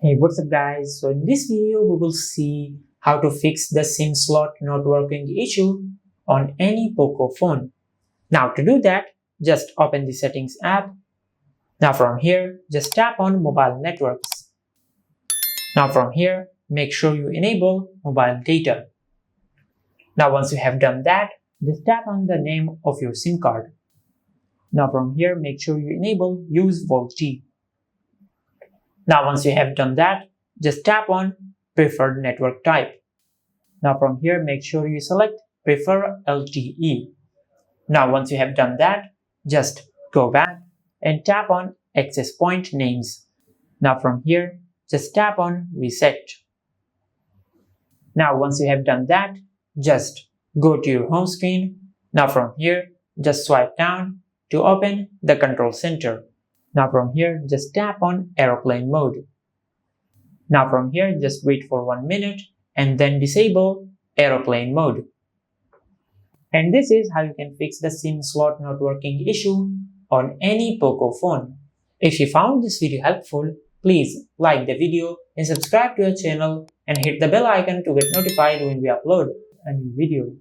Hey, what's up guys? So in this video we will see how to fix the SIM slot not working issue on any Poco phone. Now to do that, just open the settings app. Now from here, just tap on mobile networks. Now from here, make sure you enable mobile data. Now once you have done that, just tap on the name of your SIM card. Now from here, make sure you enable use VoLTE. Now once you have done that, just tap on preferred network type. Now from here, make sure you select prefer LTE. Now once you have done that, just go back and tap on access point names. Now from here, just tap on reset. Now once you have done that, just go to your home screen. Now from here, just swipe down to open the control center. Now from here, just tap on aeroplane mode. Now from here, just wait for 1 minute and then disable aeroplane mode. And this is how you can fix the SIM slot not working issue on any Poco phone. If you found this video helpful, please like the video and subscribe to our channel and hit the bell icon to get notified when we upload a new video.